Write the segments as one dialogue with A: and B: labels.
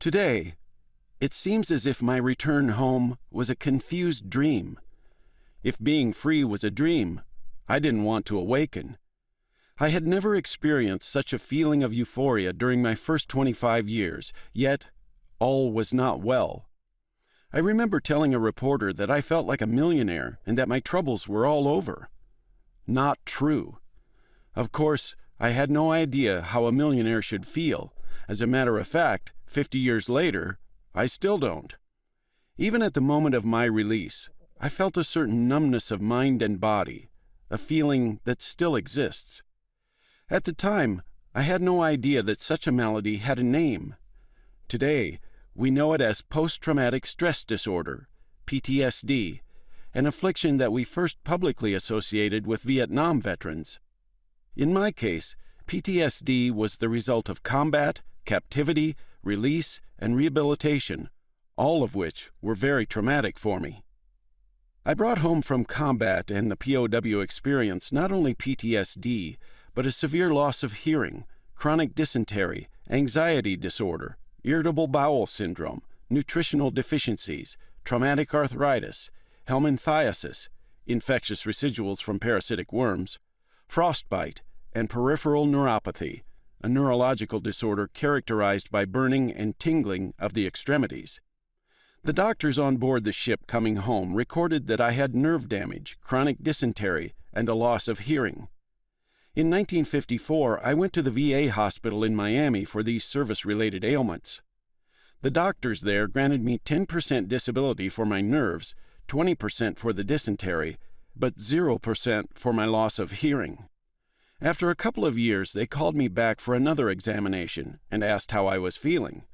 A: Today, it seems as if my return home was a confused dream. If being free was a dream, I didn't want to awaken. I had never experienced such a feeling of euphoria during my first 25 years, yet all was not well. I remember telling a reporter that I felt like a millionaire and that my troubles were all over. Not true. Of course, I had no idea how a millionaire should feel. As a matter of fact, 50 years later, I still don't. Even at the moment of my release, I felt a certain numbness of mind and body, a feeling that still exists. At the time, I had no idea that such a malady had a name. Today, we know it as post-traumatic stress disorder, PTSD, an affliction that we first publicly associated with Vietnam veterans. In my case, PTSD was the result of combat, captivity, release, and rehabilitation, all of which were very traumatic for me. I brought home from combat and the POW experience not only PTSD, but a severe loss of hearing, chronic dysentery, anxiety disorder, irritable bowel syndrome, nutritional deficiencies, traumatic arthritis, helminthiasis, infectious residuals from parasitic worms, frostbite, and peripheral neuropathy, a neurological disorder characterized by burning and tingling of the extremities. The doctors on board the ship coming home recorded that I had nerve damage, chronic dysentery, and a loss of hearing. In 1954, I went to the VA hospital in Miami for these service-related ailments. The doctors there granted me 10% disability for my nerves, 20% for the dysentery, but 0% for my loss of hearing. After a couple of years, they called me back for another examination and asked how I was feeling.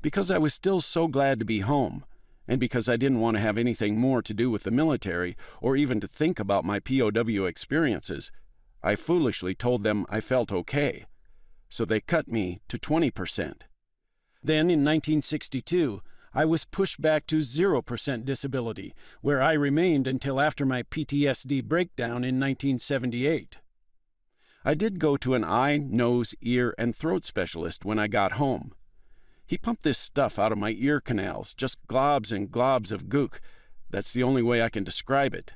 A: Because I was still so glad to be home, and because I didn't want to have anything more to do with the military or even to think about my POW experiences, I foolishly told them I felt okay. So they cut me to 20%. Then in 1962, I was pushed back to 0% disability, where I remained until after my PTSD breakdown in 1978. I did go to an eye, nose, ear, and throat specialist when I got home. He pumped this stuff out of my ear canals, just globs and globs of gook. That's the only way I can describe it.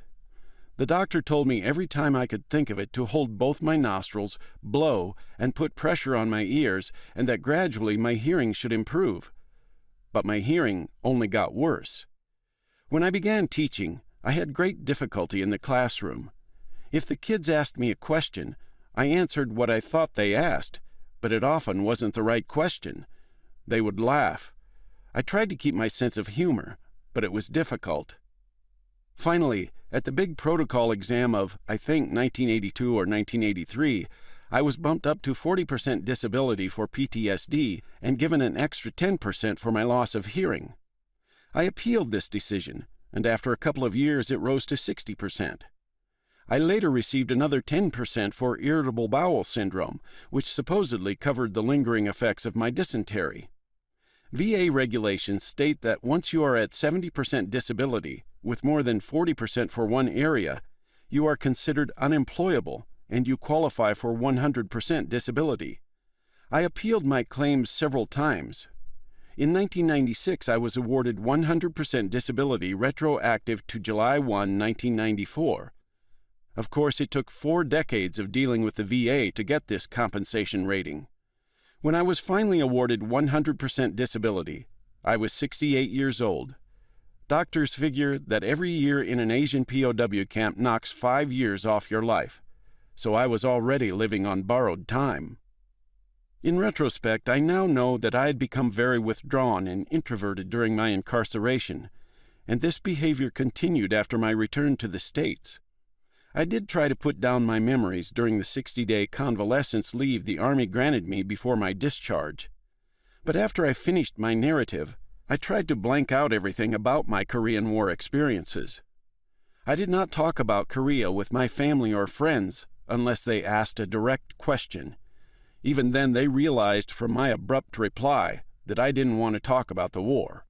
A: The doctor told me every time I could think of it to hold both my nostrils, blow, and put pressure on my ears, and that gradually my hearing should improve. But my hearing only got worse. When I began teaching, I had great difficulty in the classroom. If the kids asked me a question, I answered what I thought they asked, but it often wasn't the right question. They would laugh. I tried to keep my sense of humor, but it was difficult. Finally, at the big protocol exam of, I think, 1982 or 1983, I was bumped up to 40% disability for PTSD and given an extra 10% for my loss of hearing. I appealed this decision, and after a couple of years it rose to 60%. I later received another 10% for irritable bowel syndrome, which supposedly covered the lingering effects of my dysentery. VA regulations state that once you are at 70% disability, with more than 40% for one area, you are considered unemployable and you qualify for 100% disability. I appealed my claims several times. In 1996, I was awarded 100% disability retroactive to July 1, 1994. Of course, it took 4 decades of dealing with the VA to get this compensation rating. When I was finally awarded 100% disability, I was 68 years old. Doctors figure that every year in an Asian POW camp knocks 5 years off your life, so I was already living on borrowed time. In retrospect, I now know that I had become very withdrawn and introverted during my incarceration, and this behavior continued after my return to the States. I did try to put down my memories during the 60-day convalescence leave the Army granted me before my discharge. But after I finished my narrative, I tried to blank out everything about my Korean War experiences. I did not talk about Korea with my family or friends unless they asked a direct question. Even then they realized from my abrupt reply that I didn't want to talk about the war.